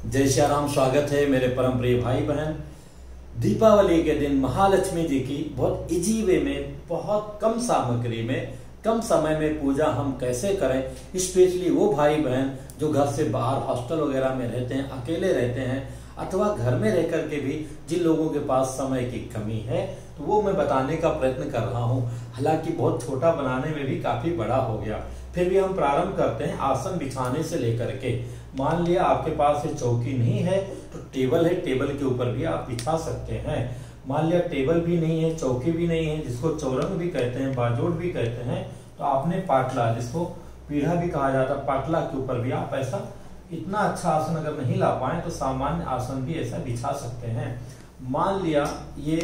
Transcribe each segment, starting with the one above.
जय श्री राम। स्वागत है मेरे परम प्रिय भाई बहन। दीपावली के दिन महालक्ष्मी जी की बहुत इजी वे में, बहुत कम सामग्री में, कम समय में पूजा हम कैसे करें, स्पेशली वो भाई बहन जो घर से बाहर हॉस्टल वगैरह में रहते हैं, अकेले रहते हैं, अथवा घर में रह करके भी जिन लोगों के पास समय की कमी है, तो वो मैं बताने का प्रयत्न कर रहा हूँ। हालांकि बहुत छोटा बनाने में भी काफी बड़ा हो गया, फिर भी हम प्रारंभ करते हैं आसन बिछाने से लेकर के। मान लिया आपके पास ये चौकी नहीं है तो टेबल है, टेबल के ऊपर भी आप बिछा सकते हैं। मान लिया टेबल भी नहीं है, चौकी भी नहीं है, जिसको चौरंग भी कहते हैं, बाजोड़ भी कहते हैं, तो आपने पाटला, जिसको पीढ़ा भी कहा जाता है, पाटला के ऊपर भी आप ऐसा इतना अच्छा आसन अगर नहीं ला पाए तो सामान्य आसन भी ऐसा बिछा सकते हैं। मान लिया ये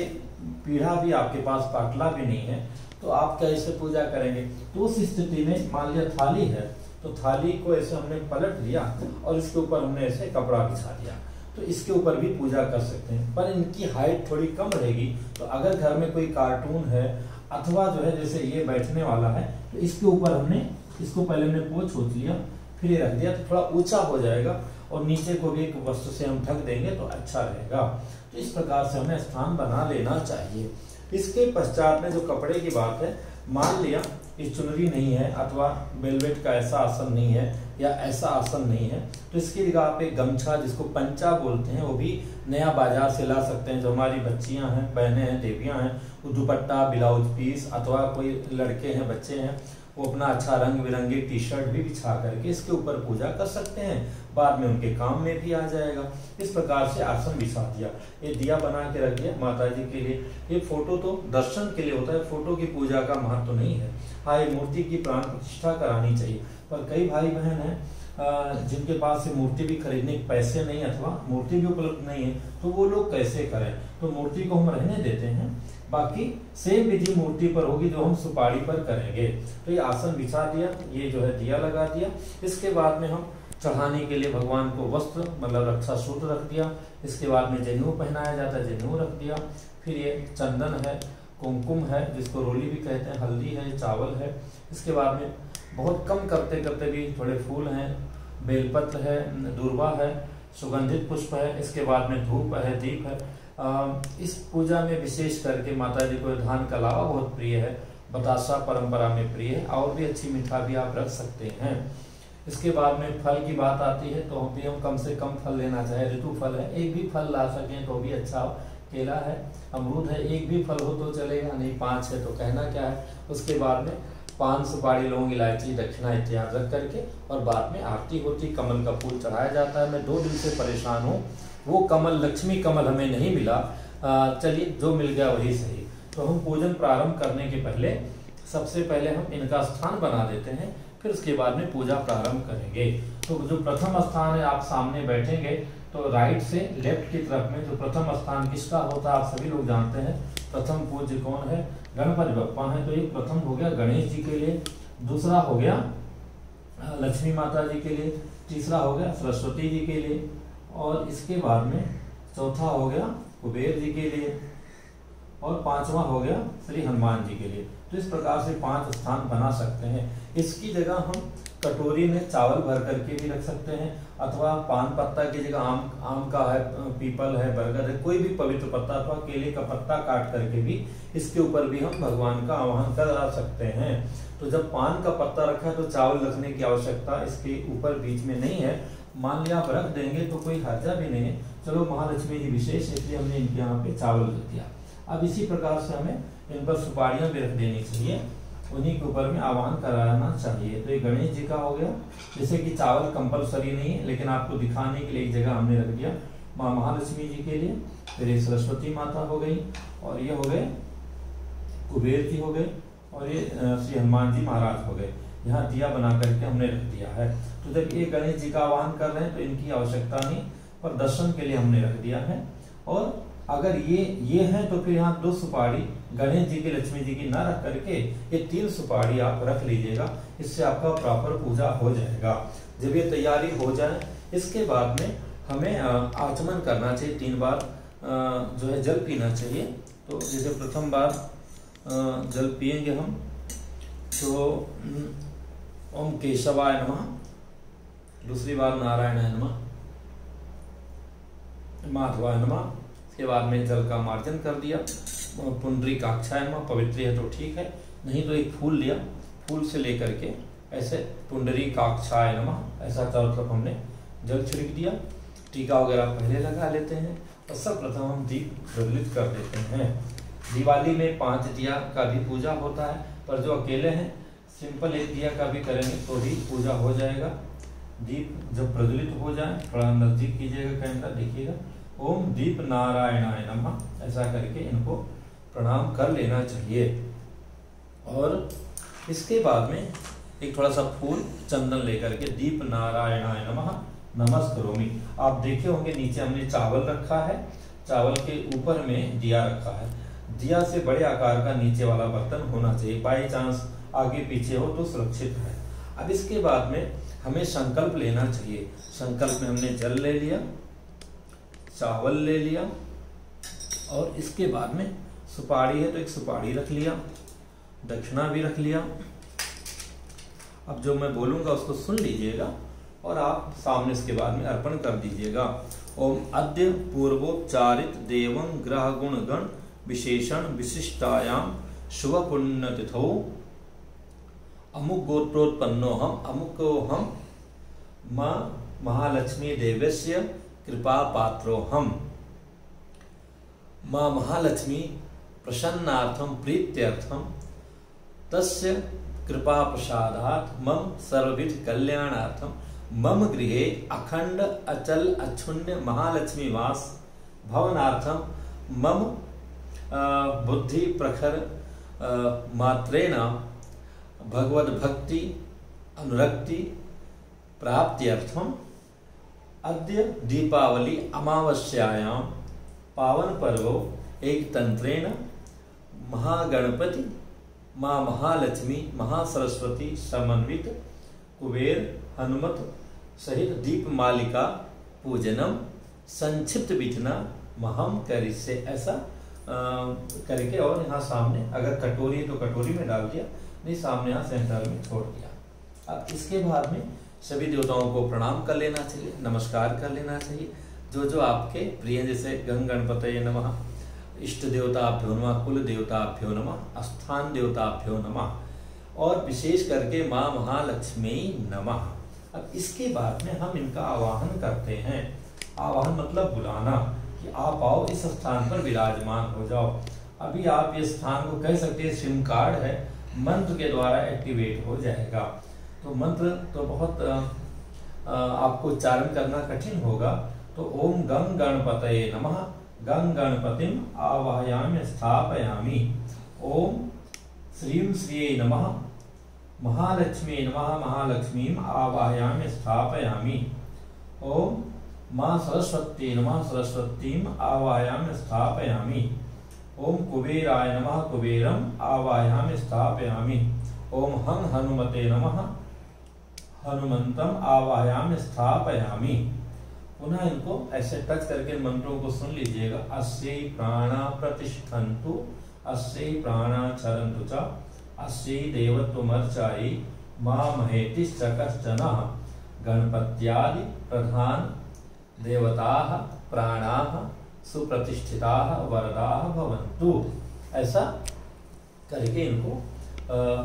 पीढ़ा भी आपके पास, पाटला भी नहीं है, तो आप कैसे पूजा करेंगे? तो उस स्थिति में मान लिया थाली है, तो थाली को ऐसे हमने पलट दिया और इसके ऊपर हमने ऐसे कपड़ा बिछा दिया, तो इसके ऊपर भी पूजा कर सकते हैं। पर इनकी हाइट थोड़ी कम रहेगी, तो अगर घर में कोई कार्टून है अथवा जो है जैसे ये बैठने वाला है, तो इसके ऊपर हमने इसको पहले हमने पोंछ लिया, फिर ये रख दिया, तो थोड़ा ऊंचा हो जाएगा और नीचे को भी एक वस्त्र से हम ढक देंगे तो अच्छा रहेगा। तो इस प्रकार से हमें स्थान बना लेना चाहिए। इसके पश्चात में जो कपड़े की बात है, मान लिया ये चुनरी नहीं है अथवा वेलवेट का ऐसा आसन नहीं है या ऐसा आसन नहीं है, तो इसकी जगह आप एक गमछा, जिसको पंचा बोलते हैं, वो भी नया बाजार से ला सकते हैं। जो हमारी बच्चियां हैं, बहनें हैं, देवियां हैं, वो दुपट्टा, ब्लाउज पीस अथवा कोई लड़के हैं, बच्चे हैं, वो अपना अच्छा रंग बिरंगी टी शर्ट भी बिछा करके इसके ऊपर पूजा कर सकते हैं, बाद में उनके काम में भी आ जाएगा। इस प्रकार से आसन बिछा दिया, ये दिया बना के रख दिया माता जी के लिए। ये फोटो तो दर्शन के लिए होता है, फोटो की पूजा का महत्व तो नहीं है। हाँ, ये मूर्ति की प्राण प्रतिष्ठा करानी चाहिए, पर कई भाई बहन हैं जिनके पास ये मूर्ति भी खरीदने के पैसे नहीं अथवा मूर्ति भी उपलब्ध नहीं है, तो वो लोग कैसे करें? तो मूर्ति को हम रहने देते हैं, बाकी सेम विधि मूर्ति पर होगी जो हम सुपारी पर करेंगे। तो ये आसन बिछा दिया, ये जो है दिया लगा दिया। इसके बाद में हम चढ़ाने के लिए भगवान को वस्त्र मतलब रक्षा सूत्र रख दिया। इसके बाद में जनेऊ पहनाया जाता है, जनेऊ रख दिया। फिर ये चंदन है, कुमकुम है, जिसको रोली भी कहते हैं, हल्दी है, चावल है। इसके बाद में बहुत कम करते करते भी थोड़े फूल हैं, बेलपत्र है, दूर्वा है, सुगंधित पुष्प है। इसके बाद में धूप है, दीप है। इस पूजा में विशेष करके माता जी को धान का लावा बहुत प्रिय है, बतासा परंपरा में प्रिय है, और भी अच्छी मीठा भी आप रख सकते हैं। इसके बाद में फल की बात आती है, तो भी हम कम से कम फल लेना चाहे, ऋतु फल है, एक भी फल ला सकें तो भी अच्छा। केला है, अमरूद है, एक भी फल हो तो चलेगा, नहीं 5 है तो कहना क्या है। उसके बाद में पान, सुपारी, लौंग, इलायची, दक्षिणा इत्यादि रख करके और बाद में आरती होती, कमल का फूल चढ़ाया जाता है। मैं 2 दिन से परेशान हूँ, वो कमल, लक्ष्मी कमल हमें नहीं मिला। चलिए जो मिल गया वही सही। तो हम पूजन प्रारंभ करने के पहले सबसे पहले हम इनका स्थान बना देते हैं, फिर उसके बाद में पूजा प्रारंभ करेंगे। तो जो प्रथम स्थान है, आप सामने बैठेंगे तो राइट से लेफ्ट की तरफ में जो प्रथम स्थान किसका होता है आप सभी लोग जानते हैं। प्रथम पूज्य कौन है? गणपति बप्पा है। तो एक प्रथम हो गया गणेश जी के लिए, दूसरा हो गया लक्ष्मी माता जी के लिए, तीसरा हो गया सरस्वती जी के लिए, और इसके बाद में चौथा हो गया कुबेर जी के लिए, और 5वां हो गया श्री हनुमान जी के लिए। तो इस प्रकार से 5 स्थान बना सकते हैं। इसकी जगह हम कटोरी में चावल भर करके भी रख सकते हैं, अथवा पान पत्ता की जगह आम का है, पीपल है, बरगद है, कोई भी पवित्र पत्ता अथवा केले का पत्ता काट करके भी इसके ऊपर भी हम भगवान का आवाहन करा सकते हैं। तो जब पान का पत्ता रखा है तो चावल रखने की आवश्यकता इसके ऊपर बीच में नहीं है। मान लिया आप रख देंगे तो कोई हर्जा भी नहीं है। चलो महालक्ष्मी जी विशेष, इसलिए हमने इनके यहाँ पे चावल रख दिया। अब इसी प्रकार से हमें इन पर सुपारियां भी रख देनी चाहिए, उन्हीं के ऊपर में आह्वान कराना चाहिए। तो ये गणेश जी का हो गया, जैसे कि चावल कंपलसरी नहीं है, लेकिन आपको दिखाने के लिए एक जगह हमने रख दिया। माँ महालक्ष्मी जी के लिए, फिर ये सरस्वती माता हो गई, और ये हो गए कुबेर जी हो गए, और ये श्री हनुमान जी महाराज हो गए। यहाँ दिया बना करके हमने रख दिया है। तो जब ये गणेश जी का आह्वान कर रहे हैं तो इनकी आवश्यकता नहीं, पर दर्शन के लिए हमने रख दिया है। और अगर ये है तो फिर यहाँ 2 सुपारी गणेश जी की, लक्ष्मी जी की ना रख करके ये 3 सुपारी आप रख लीजिएगा, इससे आपका प्रॉपर पूजा हो जाएगा। जब ये तैयारी हो जाए, इसके बाद में हमें आचमन करना चाहिए, 3 बार जो है जल पीना चाहिए। तो जैसे प्रथम बार जल पिएंगे हम, तो ओम केशवाय नमः, दूसरी बार नारायणाय नमः, माधवाय नमः। इसके बाद में जल का मार्जन कर दिया। पुंडरीकाक्षाय नमः, पवित्र है तो ठीक है, नहीं तो एक फूल लिया, फूल से लेकर के ऐसे पुंडरीकाक्षाय नमः ऐसा चारों तरफ हमने जल छिड़क दिया। टीका वगैरह पहले लगा लेते हैं और सब प्रथम हम दीप प्रज्वलित कर देते हैं। दिवाली में 5 दिया का भी पूजा होता है, पर जो अकेले हैं सिंपल 1 दिया का भी करेंगे तो ही पूजा हो जाएगा। दीप जब प्रज्वलित हो जाए थोड़ा नजदीक कीजिएगा कैमरा, देखिएगा। ओम दीप नारायणाय नमः ऐसा करके इनको प्रणाम कर लेना चाहिए। और इसके बाद में एक थोड़ा सा फूल चंदन लेकर के दीप नारायणाय नमः नमस्करोमि। आप देखे होंगे नीचे हमने चावल रखा है, चावल के ऊपर में दिया रखा है। दिया से बड़े आकार का नीचे वाला बर्तन होना चाहिए, बाई चांस आगे पीछे हो तो सुरक्षित है। अब इसके बाद में हमें संकल्प लेना चाहिए। संकल्प में हमने जल ले लिया, चावल ले लिया और इसके बाद में सुपारी है तो एक सुपारी रख लिया, दक्षिणा भी रख लिया। अब जो मैं बोलूंगा उसको सुन लीजिएगा और आप सामने इसके बाद में अर्पण कर दीजिएगा। ओम अद्य पूर्वोपचारित देवं ग्रह गुण गण विशेषण विशिष्टायाम शुभ पुण्यतिथौ अमुक गोत्रोत्पन्नो हम अमुको हम मां महालक्ष्मी देवस्य कृपा पात्रो हम। मां महालक्ष्मी प्रसन्नार्थम प्रीत्यर्थम तस्य कृपा प्रसादात् मम सर्वविध कल्याणार्थम मम गृहे अखंड अचल अक्षुण्य महालक्ष्मी वास भवनार्थम मम बुद्धि प्रखर मात्रेण भगवद भक्ति अनुरक्ति प्राप्त्यर्थम अद्य दीपावली अमावस्यायां पावन पर्वो एक तंत्रेण महागणपति मां महालक्ष्मी महासरस्वती समन्वित कुबेर हनुमत सहित दीप मालिका पूजनम संक्षिप्त विधना महम करिष्ये ऐसा करके और यहाँ सामने अगर कटोरी तो कटोरी में डाल दिया, नहीं सामने यहाँ सेंटर में छोड़ दिया। अब इसके बाद में सभी देवताओं को प्रणाम कर लेना चाहिए, नमस्कार कर लेना चाहिए। जो जो आपके प्रिय, जैसे गंग गणपतये नमः, इष्ट देवताभ्यो नमः, कुल देवताभ्यो नमः, स्थान देवताभ्यो नमः और विशेष करके माँ महालक्ष्मी नमः। अब इसके बाद में हम इनका आवाहन करते हैं। आवाहन मतलब बुलाना कि आप आओ इस स्थान पर विराजमान हो जाओ। अभी आप इस स्थान को कह सकते हैं सिम कार्ड है, मंत्र के द्वारा एक्टिवेट हो जाएगा। तो मंत्र तो बहुत आपको उच्चारण करना कठिन होगा। तो ओम गंग गणपतये नमः, गंग गणपतिम आवाहयामि स्थापयामि। ओम श्रीं श्रिये नमः, महालक्ष्मी नमः, महालक्ष्मीं आवाहयामि स्थापयामि। ओम मां सरस्वती नमः, सरस्वतीं आवाहयामि स्थापयामि। ओम कुबेराय नमः, कुबेरम आवाहयामि स्थापयामि। ओम हं हनुमते नमः, हनुमंतम आवाहयामि स्थापयामि। पुनः इनको ऐसे टच करके मंत्रों को सुन लीजिएगा। अस्यै प्राणा प्रतिष्ठन्तु, अस्यै प्राणा चरन्तु च, अस्यै देवत्वमर्चायै मां महेतिश्च कश्चन। गणपत्यादि प्रधान देवताः प्राणाः सुप्रतिष्ठिताः वरदाः भवन्तु। ऐसा करके इनको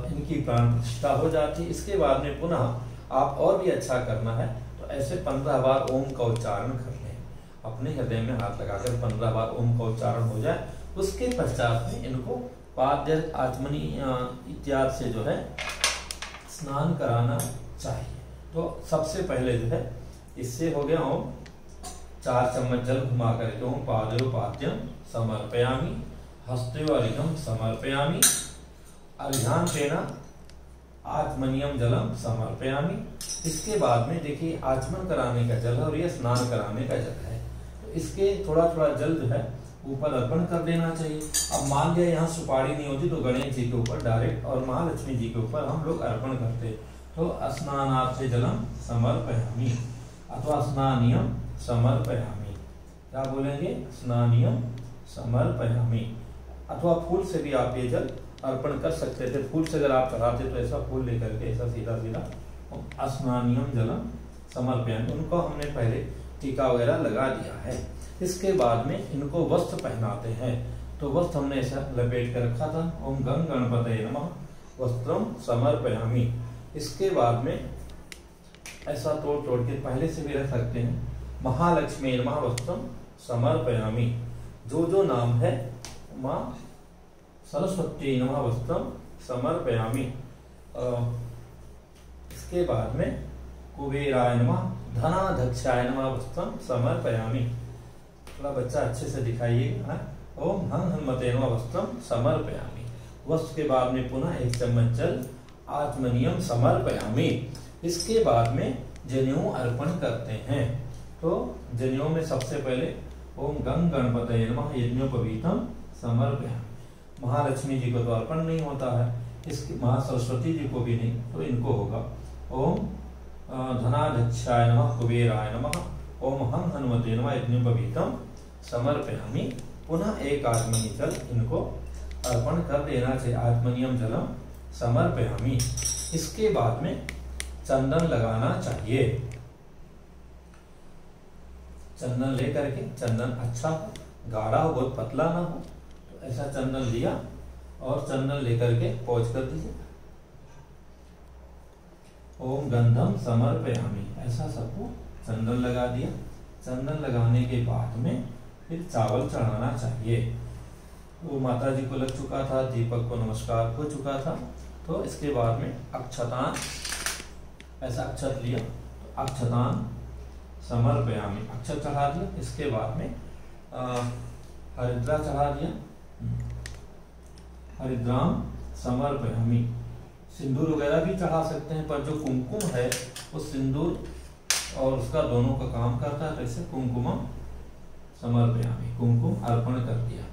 इनकी प्राण प्रतिष्ठा हो जाती है। इसके बाद में पुनः आप और भी अच्छा करना है तो ऐसे 15 बार ओम का उच्चारण कर लें। अपने हृदय में हाथ लगाकर 15 बार ओम का उच्चारण हो जाए। उसके पश्चात में इनको पाद्य आचमनी इत्यादि से जो है स्नान कराना चाहिए। तो सबसे पहले जो है इससे हो गया ओम 4 चम्मच जल घुमा करके ओम पाद्योपाद्यम समर्पयामि, हस्तयोर्घ्यम समर्पयामि, अर्घ्यान्तेन आचमनीयम जलम समर्पयामि। इसके बाद में देखिए आचमन कराने का जल है और ये स्नान कराने का जल है। तो इसके थोड़ा थोड़ा जल जो है ऊपर अर्पण कर देना चाहिए। अब मान लिया यहाँ सुपारी नहीं होती तो गणेश जी के ऊपर डायरेक्ट और महालक्ष्मी जी के ऊपर हम लोग अर्पण करते। तो स्नानार्थे जलम समर्पयामि अथवा स्नानियम समर्पयामि। क्या बोलेंगे? स्नानियम समर्पयामि। अथवा फूल से भी आप ये जल अर्पण कर सकते थे। फूल से अगर आप चढ़ाते तो ऐसा फूल लेकर के ऐसा सीधा सीधा स्नानियम जलम समर्पयामि। उनको हमने पहले टीका वगैरह लगा दिया है। इसके बाद में इनको वस्त्र पहनाते हैं। तो वस्त्र हमने ऐसा लपेट कर रखा था, ओम गं गणपतये नमः वस्त्रम समर्पयामि। इसके बाद में ऐसा तोड़ तोड़ के पहले से भी रख सकते हैं, महालक्ष्मी नमः वस्त्रम समर्पयामि। जो नाम है, माँ सरस्वती नमः वस्त्रम समर्पयामि। इसके बाद में कुबेराय नमः धनाध्यक्षाय नमः वस्त्रम समर्पयामि। थोड़ा बच्चा अच्छे से दिखाइए। ओम हं हनुमते नमः वस्त्रम समर्पयामि। वस्त्र के बाद में पुनः 1 चम्मच जल आत्मनियम समर्पयामि। इसके बाद में जनेऊ अर्पण करते हैं। तो जनेऊ में सबसे पहले ओम गं गणपतये नमः यज्ञोपवीतम समर्पयामि। महालक्ष्मी जी को तो अर्पण नहीं होता है, इसकी महासरस्वती जी को भी नहीं, तो इनको होगा ओम धनाध्यक्षाय नमः कुबेराय नमः ओम हं हनुमते नमः यज्ञोपवीतम समर्पयामि। पुनः 1 आत्मनीय जल इनको अर्पण कर देना चाहिए, आत्मनियम जलम समर्पयामि। इसके बाद में चंदन लगाना चाहिए। चंदन लेकर के, चंदन अच्छा हो, गाढ़ा हो, बहुत पतला ना हो, तो ऐसा चंदन लिया और चंदन लेकर के पहुंच कर दीजिए। ओम गंधम समर्पयामि, ऐसा सबको चंदन लगा दिया। चंदन लगाने के बाद में फिर चावल चढ़ाना चाहिए। वो माता जी को लग चुका था, दीपक को नमस्कार हो चुका था, तो इसके बाद में अक्षतान, ऐसा अक्षत लिया तो अक्षतान समर्पयामि, अक्षत चढ़ा दिया। इसके बाद में हरिद्रा चढ़ा दिया, हरिद्राम समर्पयामि। सिंदूर वगैरह भी चढ़ा सकते हैं, पर जो कुमकुम है वो सिंदूर और उसका दोनों का काम करता है, तो इसे कुमकुमम समर्पयामि, कुमकुम अर्पण कर दिया।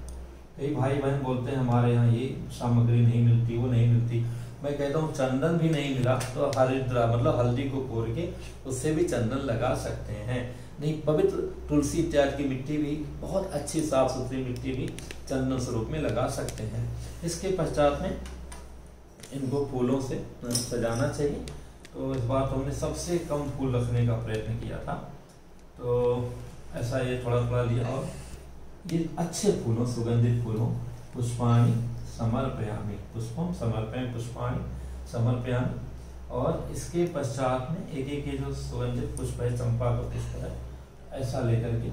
कई भाई बहन बोलते हैं हमारे यहाँ ये सामग्री नहीं मिलती, वो नहीं मिलती। मैं कहता हूँ चंदन भी नहीं मिला तो हरिद्रा मतलब हल्दी को कोर के उससे भी चंदन लगा सकते हैं। नहीं, पवित्र तुलसी इत्यादि की मिट्टी भी, बहुत अच्छी साफ सुथरी मिट्टी भी चंदन स्वरूप में लगा सकते हैं। इसके पश्चात में इनको फूलों से सजाना चाहिए। तो इस बार तो हमने सबसे कम फूल रखने का प्रयत्न किया था, तो ऐसा ये थोड़ा थोड़ा लिया और ये अच्छे फूलों, सुगंधित फूलों, पुष्पाणि समर्पयामि, पुष्पम समर्पयामि, पुष्पाणि समर्पयामि। और इसके पश्चात में एक एक ये जो सुगंधित पुष्प है, चंपा का पुष्प है, ऐसा लेकर के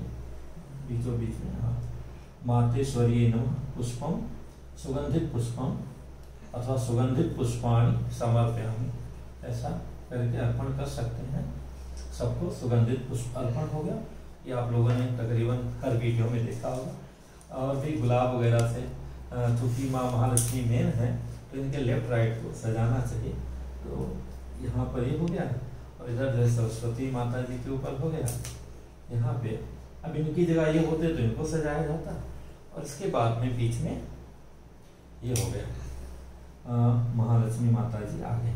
बीचों बीच में मातेश्वरी नमः पुष्पम सुगंधित पुष्पम अथवा सुगंधित पुष्पाणि समर्पयामि, ऐसा करके अर्पण कर सकते हैं। सबको सुगंधित पुष्प अर्पण हो गया। ये आप लोगों ने तकरीबन हर वीडियो में देखा होगा। और भी गुलाब वगैरह से, चूंकि माँ महालक्ष्मी मेन है तो इनके लेफ्ट राइट को सजाना चाहिए। तो यहाँ पर ये हो गया और इधर जो सरस्वती माता जी के ऊपर हो गया यहाँ पे। अब इनकी जगह ये होते तो इनको सजाया जाता, और इसके बाद में बीच में ये हो गया महालक्ष्मी माता जी आ गए।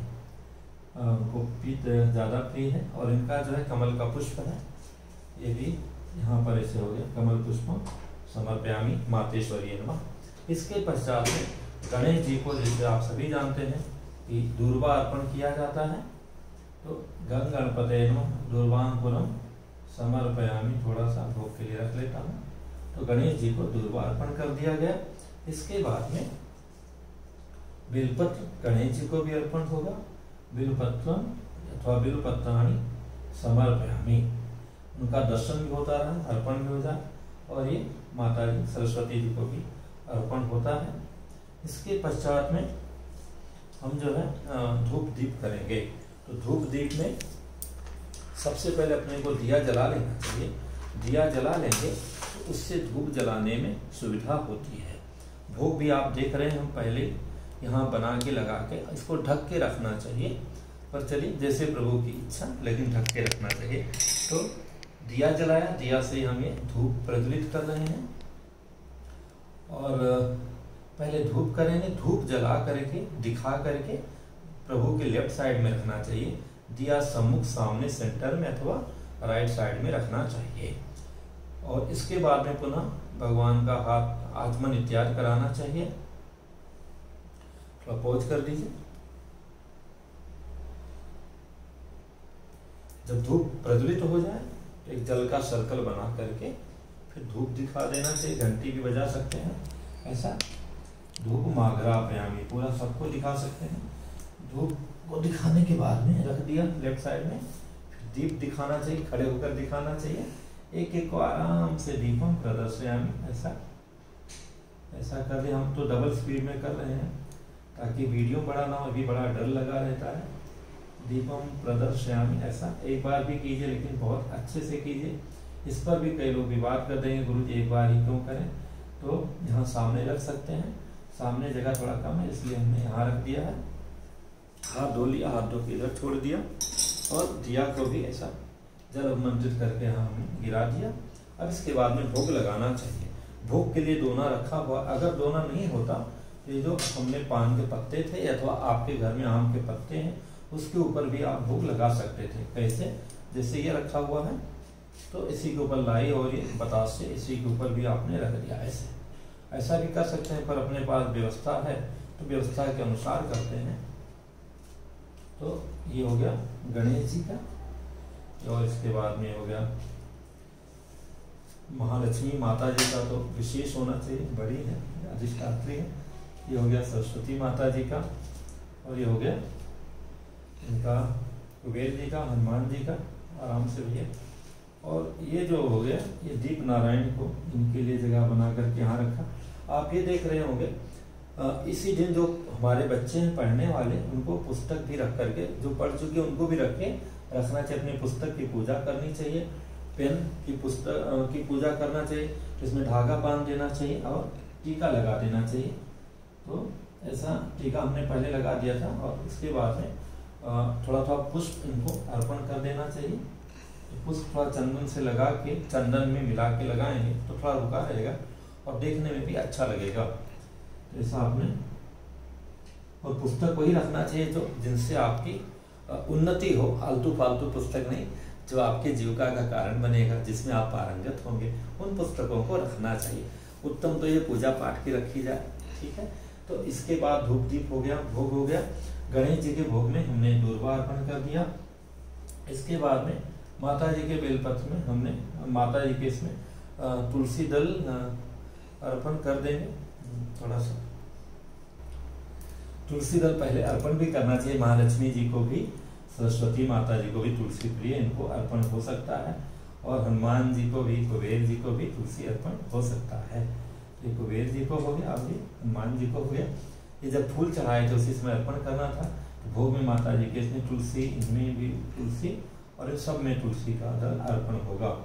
उनको पीत ज़्यादा प्रिय है, और इनका जो है कमल का पुष्प है, ये भी यहाँ पर ऐसे हो गया, कमल पुष्पम समर्पयामि मातेश्वरी नमः। इसके पश्चात में गणेश जी को, जैसे आप सभी जानते हैं कि दूर्वा अर्पण किया जाता है, तो गं गणपतये नमः दूर्वांकुरम समर्पयामि, थोड़ा सा भोग के लिए रख लेता हूँ। तो गणेश जी को दूर्वा अर्पण कर दिया गया। इसके बाद में बिलपत्र गणेश जी को भी अर्पण होगा, बिलपत्रम अथवा बिलपत्राणि समर्पयामि, उनका दर्शन भी होता रहा, अर्पण भी हो जाए, और ये माता जी सरस्वती जी को भी अर्पण होता है। इसके पश्चात में हम जो है धूप दीप करेंगे। तो धूप दीप में सबसे पहले अपने को दिया जला लेना चाहिए। दिया जला लेंगे तो उससे धूप जलाने में सुविधा होती है। भोग भी आप देख रहे हैं, हम पहले यहाँ बना के लगा के इसको ढक के रखना चाहिए, पर चलिए जैसे प्रभु की इच्छा, लेकिन ढक के रखना चाहिए। तो दिया जलाया, दिया से हम ये धूप प्रज्वलित कर रहे हैं, और पहले धूप करेंगे। धूप जला करके दिखा करके प्रभु के लेफ्ट साइड में रखना चाहिए, दिया सम्मुख सामने सेंटर में अथवा राइट साइड में रखना चाहिए। और इसके बाद में पुनः भगवान का हाथ आचमन इत्यादि कराना चाहिए। थोड़ा पॉज कर दीजिए। जब धूप प्रज्वलित हो जाए एक जल का सर्कल बना करके फिर धूप दिखा देना चाहिए, घंटी भी बजा सकते हैं ऐसा। धूप माघ्रापयामी, पूरा सबको दिखा सकते हैं। धूप को दिखाने के बाद में रख दिया लेफ्ट साइड में, फिर दीप दिखाना चाहिए, खड़े होकर दिखाना चाहिए। एक एक को आराम से दीपम प्रदर्शयामी, ऐसा ऐसा कर रहे। हम तो डबल स्पीड में कर रहे हैं ताकि वीडियो बड़ा ना हो, अभी बड़ा डर लगा रहता है। दीपम प्रदर्शयामी, ऐसा एक बार भी कीजिए, लेकिन बहुत अच्छे से कीजिए। इस पर भी कई लोग विवाद कर देंगे, गुरु जी एक बार ही क्यों करें, तो यहाँ सामने रख सकते हैं। सामने जगह थोड़ा कम है इसलिए हमने यहाँ रख दिया है। हाथ धो लिया, हाथ धो के इधर छोड़ दिया और दिया को भी ऐसा जल अभिमंत्रित करके यहाँ हमने गिरा दिया। अब इसके बाद में भोग लगाना चाहिए। भोग के लिए दोना रखा हुआ, अगर दोना नहीं होता तो ये जो हमने पान के पत्ते थे अथवा आपके घर में आम के पत्ते हैं उसके ऊपर भी आप भोग लगा सकते थे। कैसे, जैसे ये रखा हुआ है तो इसी के ऊपर लाई और ये बतास से इसी के ऊपर भी आपने रख दिया, ऐसे ऐसा भी कर सकते हैं। पर अपने पास व्यवस्था है तो व्यवस्था के अनुसार करते हैं। तो ये हो गया गणेश जी का, और इसके बाद में हो गया महालक्ष्मी माता जी का, तो विशेष होना चाहिए, बड़ी है, अधिष्ठात्री है। ये हो गया सरस्वती माता जी का, और ये हो गया इनका कुबेर जी का, हनुमान जी का, आराम से भैया। और ये जो हो गया ये दीप नारायण को इनके लिए जगह बना करके यहाँ रखा। आप ये देख रहे होंगे इसी दिन जो हमारे बच्चे हैं पढ़ने वाले, उनको पुस्तक भी रख करके, जो पढ़ चुके उनको भी रखना चाहिए। अपनी पुस्तक की पूजा करनी चाहिए, पेन की पुस्तक की पूजा करना चाहिए, इसमें धागा बांध देना चाहिए और टीका लगा देना चाहिए। तो ऐसा टीका हमने पहले लगा दिया था, और इसके बाद में थोड़ा थोड़ा पुष्प इनको अर्पण कर देना चाहिए। पुष्प थोड़ा चंदन से लगा के, चंदन में मिला के लगाएंगे तो थोड़ा रुका रहेगा और देखने में भी अच्छा लगेगा। तो ऐसा आपने, और पुस्तक वही रखना चाहिए जो जिनसे आपकी उन्नति हो, आलतू फालतू पुस्तक नहीं, जो आपके जीविका का कारण बनेगा, जिसमें आप पारंगत होंगे, उन पुस्तकों को रखना चाहिए। उत्तम तो ये पूजा पाठ की रखी जाए, ठीक है। तो इसके बाद धूप दीप हो गया, भोग हो गया। गणेश जी के भोग में हमने दूर्वा अर्पण कर दिया। इसके बाद में माता जी के बेलपत्र में हमने माता जी के इसमें तुलसी दल अर्पण कर देंगे। थोड़ा सा तुलसी दल पहले अर्पण भी करना चाहिए। महालक्ष्मी जी को भी, सरस्वती माता जी को भी तुलसी प्रिय, इनको अर्पण हो सकता है। और हनुमान जी को भी, कुबेर जी को भी तुलसी अर्पण हो सकता है। ये कुबेर जी को हो गया, अभी हनुमान जी को हो गया। ये जब फूल चढ़ाए थे उसी समय अर्पण करना था। तो भोग में माता जी के इसमें तुलसी, इनमें भी तुलसी, और इन सब में तुलसी का दल अर्पण होगा।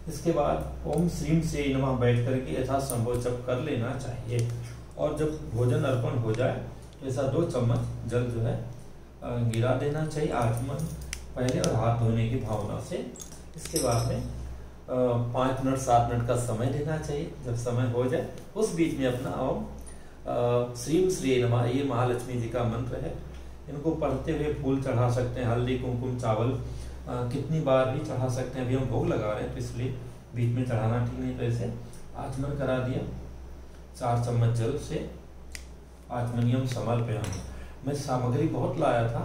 इसके बाद ओम श्रीम से नमः बैठ करके यथासंभव जप कर लेना चाहिए। और जब भोजन अर्पण हो जाए तो ऐसा 2 चम्मच जल जो है गिरा देना चाहिए आचमन पहले, और हाथ धोने की भावना से। इसके बाद में 5 मिनट 7 मिनट का समय देना चाहिए। जब समय हो जाए उस बीच में अपना ओम श्रीम श्री नमः, ये महालक्ष्मी जी का मंत्र है, इनको पढ़ते हुए फूल चढ़ा सकते हैं, हल्दी कुमकुम चावल कितनी बार भी चढ़ा सकते हैं। अभी हम भोग लगा रहे हैं तो इसलिए बीच में चढ़ाना ठीक नहीं। तो ऐसे आचमन करा दिया 4 चम्मच जल से। आचमनियम समर्पयामि। मैं सामग्री बहुत लाया था,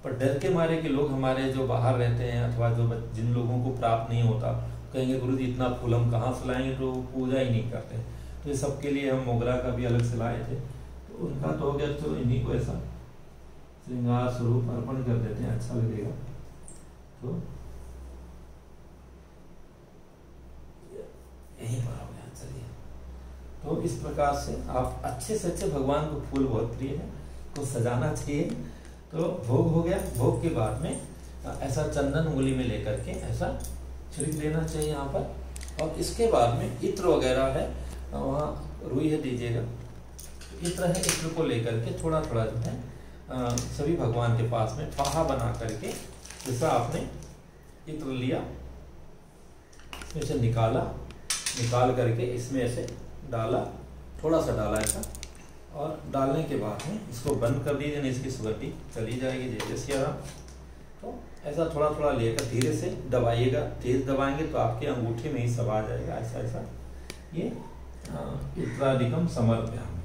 पर डर के मारे कि लोग हमारे जो बाहर रहते हैं अथवा जो जिन लोगों को प्राप्त नहीं होता, कहेंगे गुरु जी इतना फूल हम कहाँ से लाएंगे, तो पूजा ही नहीं करते। तो ये सबके लिए हम मोगरा का भी अलग से लाए थे। तो उनका तो हो गया, तो इन्हीं को ऐसा श्रृंगार स्वरूप अर्पण कर देते हैं, अच्छा लगेगा। तो यहीं पर हो गया, चलिए। तो इस प्रकार से आप अच्छे से अच्छे, भगवान को फूल बहुत प्रिय है, तो सजाना चाहिए। तो भोग हो गया। भोग के बाद में ऐसा चंदन उंगली में लेकर के ऐसा छिड़क देना चाहिए यहाँ पर। और इसके बाद में इत्र वगैरह है, वहाँ रुई है दीजिएगा, इत्र है, इत्र को लेकर के थोड़ा थोड़ा जो है सभी भगवान के पास में फाहा बना करके, जैसा आपने इत्र लिया, इसे निकाल करके इसमें ऐसे डाला, थोड़ा सा डाला ऐसा, और डालने के बाद में इसको बंद कर दीजिए, नहीं इसकी सुगंधी चली जाएगी जैसे सियाराम। तो ऐसा थोड़ा थोड़ा लेकर धीरे से दबाइएगा, तेज दबाएंगे तो आपके अंगूठे में ही सब आ जाएगा, ऐसा ऐसा। ये इत्रादिकम समर्पयामि।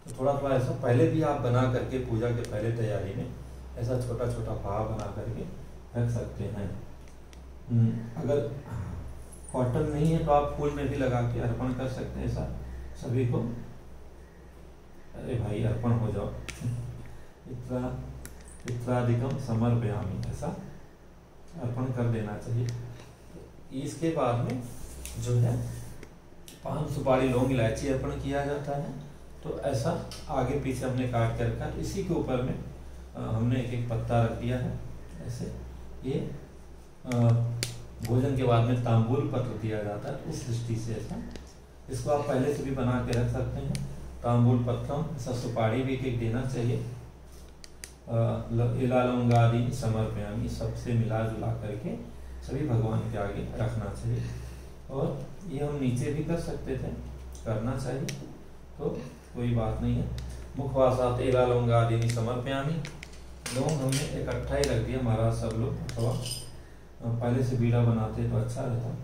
तो थोड़ा थोड़ा ऐसा पहले भी आप बना करके पूजा के पहले तैयारी में ऐसा छोटा छोटा फाहा बना करके रख सकते हैं। अगर कॉटन नहीं है तो आप फूल में भी लगा के अर्पण कर सकते हैं ऐसा सभी को। अरे भाई अर्पण हो जाओ। इत्रादिकम समर्पयामि, ऐसा अर्पण कर देना चाहिए। इसके बाद में जो है पान सुपारी लौंग इलायची अर्पण किया जाता है। तो ऐसा आगे पीछे हमने काट कर रखा, इसी के ऊपर में हमने एक एक पत्ता रख दिया है ऐसे। ये भोजन के बाद में तांबूल पत्र दिया जाता है, उस दृष्टि से ऐसा इसको आप पहले से भी बना के रख सकते हैं। तांबूल पत्रम, ऐसा सुपारी भी एक देना चाहिए। इलालंगादि समर्पयामि, सबसे मिला जुला करके सभी भगवान के आगे रखना चाहिए। और ये हम नीचे भी कर सकते थे, करना चाहिए तो कोई बात नहीं है। मुखवासात इलालंगादि समर्पयामि, लौंग हमने इकट्ठा ही रख दिया महाराज सब लोग, अथवा पहले से बीड़ा बनाते तो अच्छा रहता।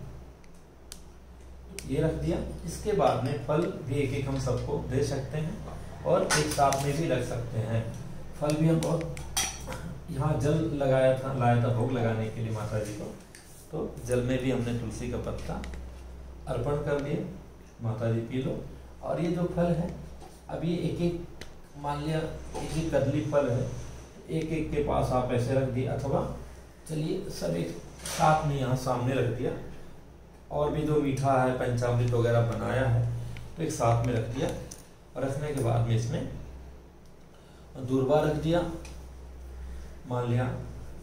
ये रख दिया। इसके बाद में फल भी एक एक हम सबको दे सकते हैं और एक साथ में भी रख सकते हैं। फल भी हम, और यहाँ जल लाया था भोग लगाने के लिए माता जी को, तो जल में भी हमने तुलसी का पत्ता अर्पण कर दिए, माता जी पी लो। और ये जो फल है अभी एक एक, मान लिया एक एक कदली फल है, एक एक के पास आप ऐसे रख दिए, अथवा चलिए सब एक साथ में यहाँ सामने रख दिया। और भी जो मीठा है पंचामृत वगैरह बनाया है तो एक साथ में रख दिया। और रखने के बाद में इसमें दूर्वा रख दिया। मान लिया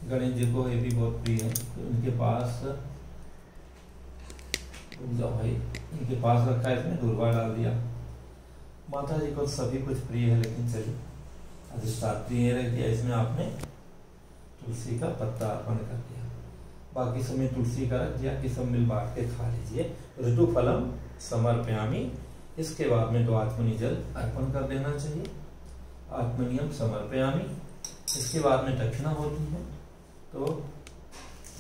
गणेश जी को ये भी बहुत प्रिय है तो उनके पास भाई, इनके पास रखा है, इसमें दूर्वा डाल दिया। माता जी को सभी कुछ प्रिय है, लेकिन चलिए अधिष्ठात्री ये रख दिया। इसमें आपने तुलसी का पत्ता अर्पण कर दिया, बाकी समय तुलसी का रख दिया कि सब मिल बांट के खा लीजिए। ऋतु फलम समर्पयामि, इसके बाद में तो आत्मनि जल अर्पण कर देना चाहिए। आत्मनियम समर्पयामि, इसके बाद में दक्षिणा होती है। तो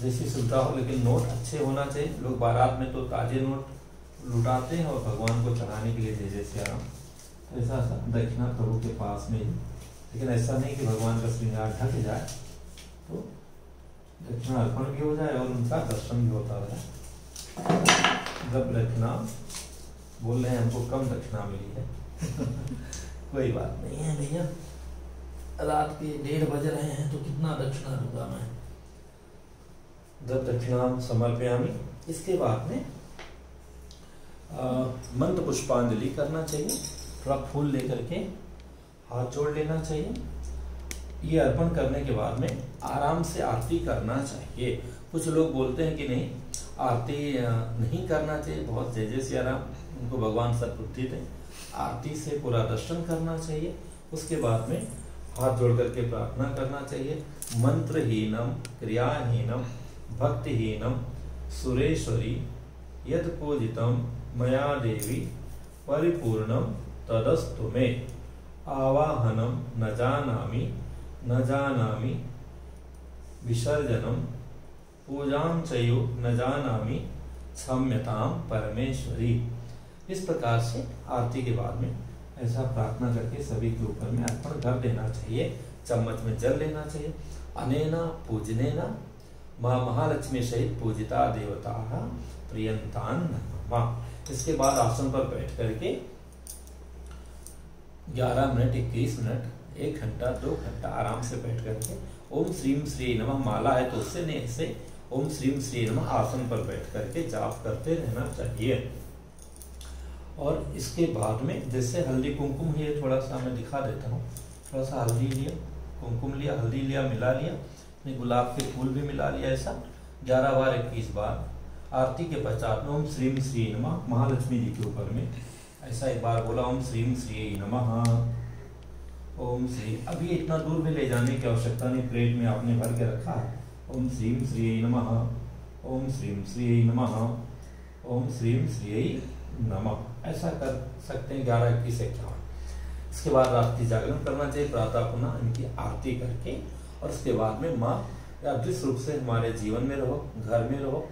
जैसी सुविधा हो, लेकिन नोट अच्छे होना चाहिए। लोग बारात में तो ताजे नोट लुटाते हैं और भगवान को चढ़ाने के लिए जय जय श्री राम, तो ऐसा दक्षिणा प्रभु के पास में ही, लेकिन ऐसा नहीं कि भगवान का श्रृंगार ढक जाए, तो दक्षिणा अर्पण भी हो जाए और उनका दर्शन भी होता रहे। जब दक्षिणा बोल रहे हैं हमको कम दक्षिणा मिली है कोई बात नहीं है भैया, रात के 1:30 बज रहे हैं तो कितना दक्षिणा दूंगा मैं। जब दक्षिणा समर्पयामि, इसके बाद में मंत्र पुष्पांजलि करना चाहिए। थोड़ा फूल लेकर के हाथ जोड़ लेना चाहिए। ये अर्पण करने के बाद में आराम से आरती करना चाहिए। कुछ लोग बोलते हैं कि नहीं आरती नहीं करना चाहिए, बहुत जय जय सिया राम, उनको भगवान सद्बुद्धि दें। आरती से पूरा दर्शन करना चाहिए। उसके बाद में हाथ जोड़ करके प्रार्थना करना चाहिए। मंत्रहीनम क्रियाहीनम भक्तिहीनम सुरेश्वरी यद पूजितम मया देवी परिपूर्णम तदस्तु मे आवाहनम न जानामि विसर्जनम पूजां चयो न जानामि क्षम्यताम परमेश्वरी। इस प्रकार से आरती के बाद में ऐसा प्रार्थना करके सभी के ऊपर में अर्पण कर देना चाहिए। चम्मच में जल लेना चाहिए। अनेना पूजनेना माँ महालक्ष्मी सहित पूजिता देवता प्रियंतान नमः। इसके बाद आसन पर बैठ करके 11 मिनट 21 मिनट 1 घंटा 2 घंटा आराम से बैठ करके ओम श्रीम श्री नमः, माला है तो उससे नहीं, ऐसे ओम श्रीम श्री नमः आसन पर बैठ करके जाप करते रहना चाहिए। और इसके बाद में जैसे हल्दी कुमकुम है, थोड़ा सा मैं दिखा देता हूँ। थोड़ा सा हल्दी लिया, कुमकुम लिया, हल्दी लिया, मिला लिया, गुलाब के फूल भी मिला लिया। ऐसा 11 बार 21 बार आरती के पश्चात में ओम श्रीम श्री नमः महालक्ष्मी जी के ऊपर में ऐसा एक बार बोला ओम श्रीम श्री नमः। ओम श्री, अभी इतना दूर भी ले जाने की आवश्यकता नहीं, प्लेट में आपने भर के रखा है। ओम श्रीम श्री नमः, ओम श्रीम श्री नमः, ओम श्रीम श्री नमः, ऐसा कर सकते हैं 11 21 51। इसके बाद रात्रि जागरण करना चाहिए, प्रातः पुनः इनकी आरती करके। और उसके बाद में माँ जिस रूप से हमारे जीवन में रहो, घर में रहो,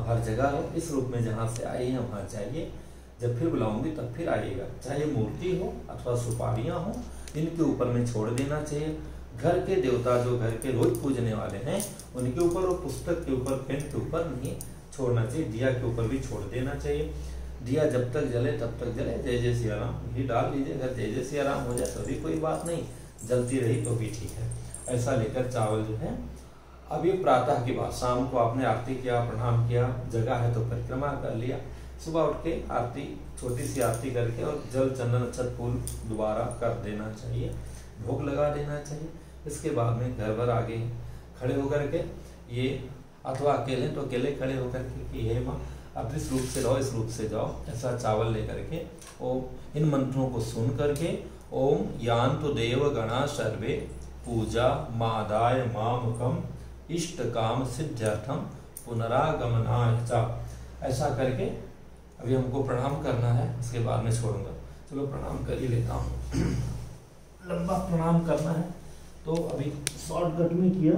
हर जगह रहो, इस रूप में जहाँ से आए हैं वहाँ जाइए। जब फिर बुलाऊंगी तब फिर आइएगा। चाहे मूर्ति हो अथवा सुपारियाँ हो, इनके ऊपर में छोड़ देना चाहिए। घर के देवता जो घर के रोज पूजने वाले हैं उनके ऊपर और पुस्तक के ऊपर, पेन के ऊपर नहीं छोड़ना चाहिए, दिया के ऊपर भी छोड़ देना चाहिए। दिया जब तक जले तब तक जले, जय जय सिया राम घी डाल लीजिए। अगर जय जय सिया राम हो जाए तो भी कोई बात नहीं, जलती रही तो भी ठीक है। ऐसा लेकर चावल जो है, अब ये प्रातः की बात, शाम को आपने आरती किया, प्रणाम किया, जगह है तो परिक्रमा कर लिया, सुबह उठ के आरती, छोटी सी आरती करके और जल चंदन अक्षत फूल दोबारा कर देना चाहिए, भोग लगा देना चाहिए। इसके बाद में घर भर आगे खड़े होकर के ये, अथवा अकेले तो अकेले खड़े होकर के कि हे माँ अब इस रूप से रहो, इस रूप से जाओ, ऐसा चावल लेकर के ओम इन मंत्रों को सुन करके ओम यान्तु देव गणा सर्वे पूजा मादाय मामकम इष्ट काम सिद्ध्यर्थम पुनरागमनाय च। ऐसा करके अभी हमको प्रणाम करना है, उसके बाद में छोड़ूंगा। चलो प्रणाम कर ही लेता हूँ, लंबा प्रणाम करना है तो अभी शॉर्टकट में किया।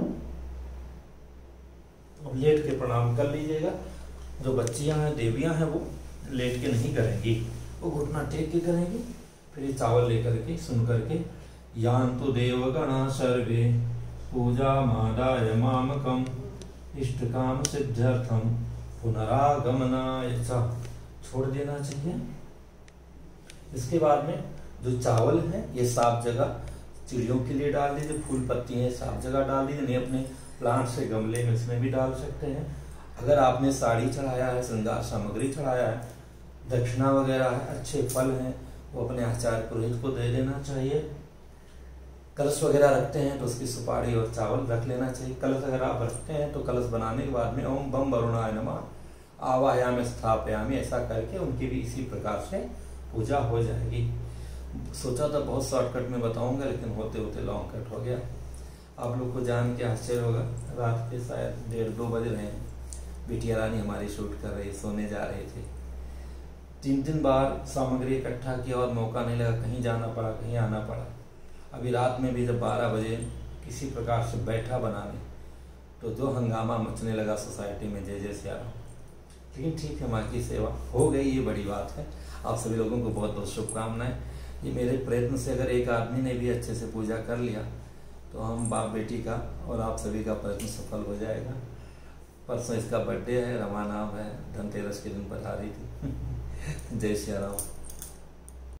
अब लेट के प्रणाम कर लीजिएगा। जो बच्चियां हैं, देवियां हैं, वो लेट के नहीं करेंगी, वो घुटना टेक के करेंगी। फिर ये चावल लेकर के सुन करके यान्तु देवगणा सर्वे पूजा मादाय मामकम इष्ट काम सिद्ध्यर्थम पुनरागमनाय च, छोड़ देना चाहिए। इसके बाद में जो चावल है ये साफ जगह, चिड़ियों के लिए डाल दीजिए, फूल पत्ती है साफ जगह डाल दीजिए, नहीं अपने प्लांट से गमले में इसमें भी डाल सकते हैं। अगर आपने साड़ी चढ़ाया है, श्रृंगार सामग्री चढ़ाया है, दक्षिणा वगैरह है, अच्छे फल हैं, वो अपने आचार्य पुरोहित को दे देना चाहिए। कलश वगैरह रखते हैं तो उसकी सुपारी और चावल रख लेना चाहिए। कलश अगर आप रखते हैं तो कलश बनाने के बाद में ओम बम वरुणाय नमः आवाहयामि स्थापयामि, ऐसा करके उनकी भी इसी प्रकार से पूजा हो जाएगी। सोचा था बहुत शॉर्टकट में बताऊंगा, लेकिन होते होते लॉन्ग कट हो गया। आप लोग को जान के आश्चर्य होगा, रात के शायद 1:30-2 बज रहे हैं, बिटिया रानी हमारी शूट कर रही, सोने जा रहे थे। 3 बार सामग्री इकट्ठा किया और मौका नहीं लगा, कहीं जाना पड़ा, कहीं आना पड़ा। अभी रात में भी जब 12 बजे किसी प्रकार से बैठा बनाने, तो जो हंगामा मचने लगा सोसाइटी में, जय जय सिया राम। लेकिन ठीक है, माँ की सेवा हो गई, ये बड़ी बात है। आप सभी लोगों को बहुत बहुत शुभकामनाएं। ये मेरे प्रयत्न से अगर एक आदमी ने भी अच्छे से पूजा कर लिया तो हम बाप बेटी का और आप सभी का प्रयत्न सफल हो जाएगा। परसों इसका बर्थडे है, रमा नाम है, धनतेरस के दिन पधारी थी। जय श्री राम।